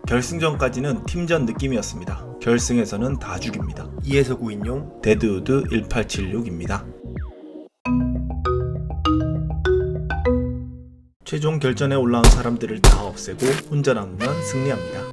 결승전까지는 팀전 느낌이었습니다. 결승에서는 다 죽입니다. 2에서 9인용 데드우드 1876입니다. 최종 결전에 올라온 사람들을 다 없애고 혼자 남으면 승리합니다.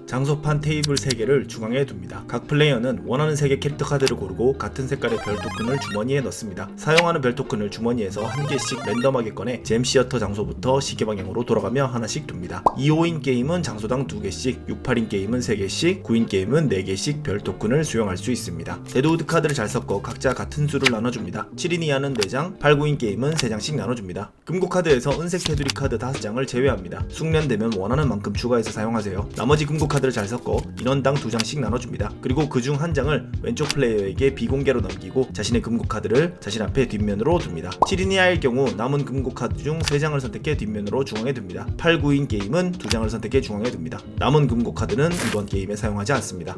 장소판 테이블 3개를 중앙에 둡니다. 각 플레이어는 원하는 3개 캐릭터 카드를 고르고 같은 색깔의 별 토큰을 주머니에 넣습니다. 사용하는 별 토큰을 주머니에서 한 개씩 랜덤하게 꺼내 잼 시어터 장소부터 시계 방향으로 돌아가며 하나씩 둡니다. 2호인 게임은 장소당 2개씩, 6,8인 게임은 3개씩, 9인 게임은 4개씩 별 토큰을 수용할 수 있습니다. 데드우드 카드를 잘 섞어 각자 같은 수를 나눠줍니다. 7인 이하는 4장, 8, 9인 게임은 3장씩 나눠줍니다. 금고 카드에서 은색 테두리 카드 5장을 제외합니다. 숙련되면 원하는 만큼 추가해서 사용하세요. 나머지 금고 카드를 잘 섞어 인원당 2장씩 나눠줍니다. 그리고 그중 한 장을 왼쪽 플레이어에게 비공개로 넘기고 자신의 금고 카드를 자신 앞에 뒷면으로 둡니다. 7인 이하일 경우 남은 금고 카드 중 3장을 선택해 뒷면으로 중앙에 둡니다. 8, 9인 게임은 2장을 선택해 중앙에 둡니다. 남은 금고 카드는 이번 게임에 사용하지 않습니다.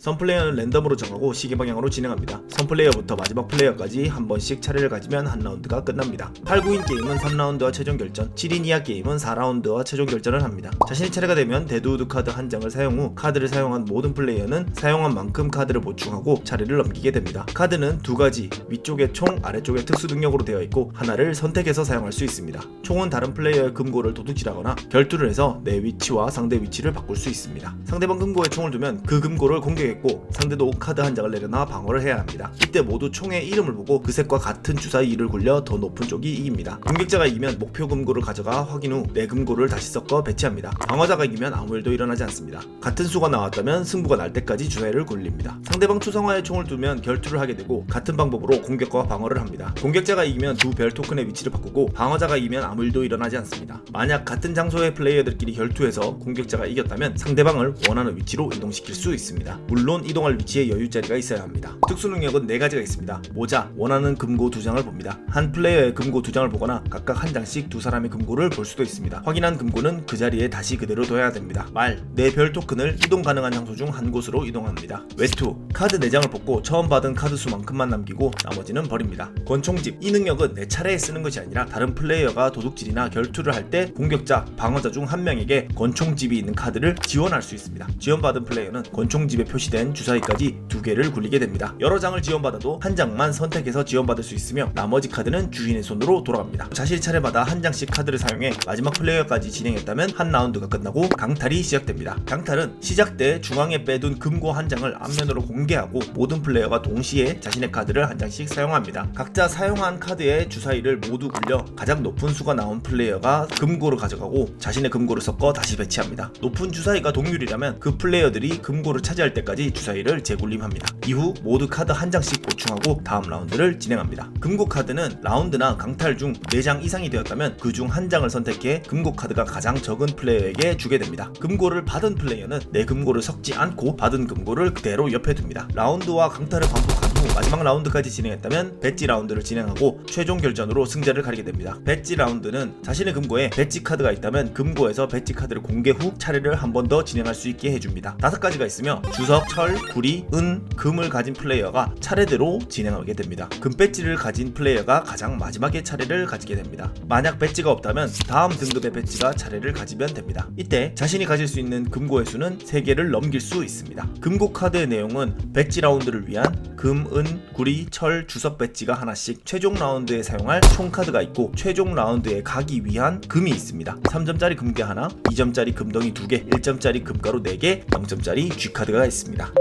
선플레이어는 랜덤으로 정하고 시계 방향으로 진행합니다. 선플레이어부터 마지막 플레이어까지 한 번씩 차례를 가지면 한 라운드가 끝납니다. 8, 9인 게임은 3라운드와 최종 결전, 7인 이하 게임은 4라운드와 최종 결전을 합니다. 자신의 차례가 되면 데드우드 카드 한 장을 사용 후 카드를 사용한 모든 플레이어는 사용한 만큼 카드를 보충하고 차례를 넘기게 됩니다. 카드는 2가지, 위쪽에 총, 아래쪽에 특수 능력으로 되어 있고 하나를 선택해서 사용할 수 있습니다. 총은 다른 플레이어의 금고를 도둑질하거나 결투를 해서 내 위치와 상대 위치를 바꿀 수 있습니다. 상대방 금고에 총을 두면 그 금고를 공격했고 상대도 카드 한 장을 내려놔 방어를 해야 합니다. 이때 모두 총의 이름을 보고 그 색과 같은 주사위 2를 굴려 더 높은 쪽이 이깁니다. 공격자가 이기면 목표 금고를 가져가 확인 후 내 금고를 다시 섞어 배치합니다. 방어자가 이기면 아무 일도 일어나지 않습니다. 같은 수가 나왔다면 승부가 날 때까지 주사위를 굴립니다. 상대방 초상화에 총을 두면 결투를 하게 되고 같은 방법으로 공격과 방어를 합니다. 공격자가 이기면 두 별 토큰의 위치를 바꾸고 방어자가 이기면 아무 일도 일어나지 않습니다. 만약 같은 장소의 플레이어들끼리 결투해서 공격자가 이겼다면 상대방을 원하는 위치로 이동시킬 수 있습니다. 물론 이동할 위치에 여유자리가 있어야 합니다. 특수 능력은 4가지가 있습니다. 모자, 원하는 금고 2장을 봅니다. 한 플레이어의 금고 2장을 보거나 각각 한 장씩 두 사람의 금고를 볼 수도 있습니다. 확인한 금고는 그 자리에 다시 그대로 둬야 됩니다. 말, 내 별 토큰을 이동 가능한 장소 중 한 곳으로 이동합니다. 외투, 카드 4장을 뽑고 처음 받은 카드 수만큼만 남기고 나머지는 버립니다. 권총집, 이 능력은 내 차례에 쓰는 것이 아니라 다른 플레이어가 도둑질이나 결투를 할 때 공격자, 방어자 중 한 명에게 권총집이 있는 카드를 지원할 수 있습니다. 지원받은 플레이어는 권총집에 표시된 주사위까지 2개를 굴리게 됩니다. 여러 장을 지원받아도 한 장만 선택해서 지원받을 수 있으며 나머지 카드는 주인의 손으로 돌아갑니다. 자신의 차례마다 한 장씩 카드를 사용해 마지막 플레이어까지 진행했다면 한 라운드가 끝나고 강탈이 시작됩니다. 강탈은 시작 때 중앙에 빼둔 금고 한 장을 앞면으로 공개하고 모든 플레이어가 동시에 자신의 카드를 한 장씩 사용합니다. 각자 사용한 카드의 주사위를 모두 굴려 가장 높은 수가 나온 플레이어가 금고를 가져가고 자신의 금고를 섞어 다시 배치합니다. 높은 주사위가 동률이라면 그 플레이어들이 금고를 차지할 때까지 주사위를 재굴림합니다. 이후 모두 카드 한 장씩 보충하고 다음 라운드를 진행합니다. 금고 카드는 라운드나 강탈 중 4장 이상이 되었다면 그 중 한 장을 선택해 금고 카드가 가장 적은 플레이어에게 주게 됩니다. 금고를 받은 플레이어는 내 금고를 섞지 않고 받은 금고를 그대로 옆에 둡니다. 라운드와 강탈을 반복한 후 마지막 라운드까지 진행했다면 배지 라운드를 진행하고 최종 결전으로 승자를 가리게 됩니다. 배지 라운드는 자신의 금고에 배지 카드가 있다면 금고에서 배지 카드를 공개 후 차례를 한 번 더 진행할 수 있게 해줍니다. 5가지가 있으며 주석, 철, 구리, 은, 금을 가진 플레이어가 차례대로 진행하게 됩니다. 금 배지를 가진 플레이어가 가장 마지막에 차례를 가지게 됩니다. 만약 배지가 없다면 다음 등급의 배지가 차례를 가지면 됩니다. 이때 자신이 가질 수 있는 금고의 수는 3개를 넘길 수 있습니다. 금고 카드의 내용은 배지 라운드를 위한 금, 은, 구리, 철, 주석 배지가 하나씩, 최종 라운드에 사용할 총 카드가 있고 최종 라운드에 가기 위한 금이 있습니다. 3점짜리 금괴 하나, 2점짜리 금덩이 2개, 1점짜리 금가루 4개, 0점짜리 G카드가 있습니다.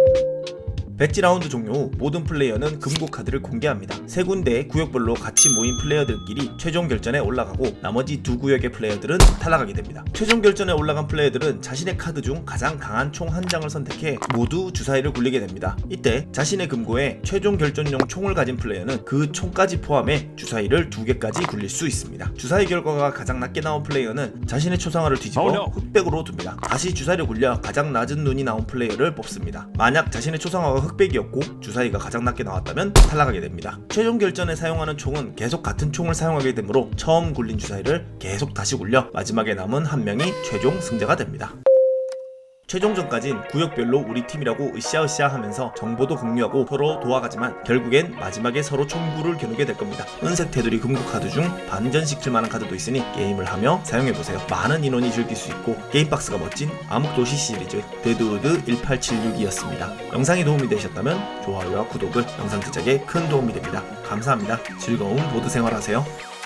배지 라운드 종료 후 모든 플레이어는 금고 카드를 공개합니다. 3군데의 구역별로 같이 모인 플레이어들끼리 최종 결전에 올라가고 나머지 2구역의 플레이어들은 탈락하게 됩니다. 최종 결전에 올라간 플레이어들은 자신의 카드 중 가장 강한 총 한 장을 선택해 모두 주사위를 굴리게 됩니다. 이때 자신의 금고에 최종 결전용 총을 가진 플레이어는 그 총까지 포함해 주사위를 2개까지 굴릴 수 있습니다. 주사위 결과가 가장 낮게 나온 플레이어는 자신의 초상화를 뒤집어 흑백으로 둡니다. 다시 주사위를 굴려 가장 낮은 눈이 나온 플레이어를 뽑습니다. 만약 자신의 초상화가 흑백이었고 주사위가 가장 낮게 나왔다면 탈락하게 됩니다. 최종 결전에 사용하는 총은 계속 같은 총을 사용하게 되므로 처음 굴린 주사위를 계속 다시 굴려 마지막에 남은 한 명이 최종 승자가 됩니다. 최종전까진 구역별로 우리 팀이라고 으쌰으쌰 하면서 정보도 공유하고 서로 도와가지만 결국엔 마지막에 서로 총구를 겨누게 될 겁니다. 은색 테두리 금고 카드 중 반전식 칠만한 카드도 있으니 게임을 하며 사용해보세요. 많은 인원이 즐길 수 있고 게임박스가 멋진 암흑도시 시리즈 데드우드 1876이었습니다. 영상이 도움이 되셨다면 좋아요와 구독을 영상 제작에 큰 도움이 됩니다. 감사합니다. 즐거운 보드 생활하세요.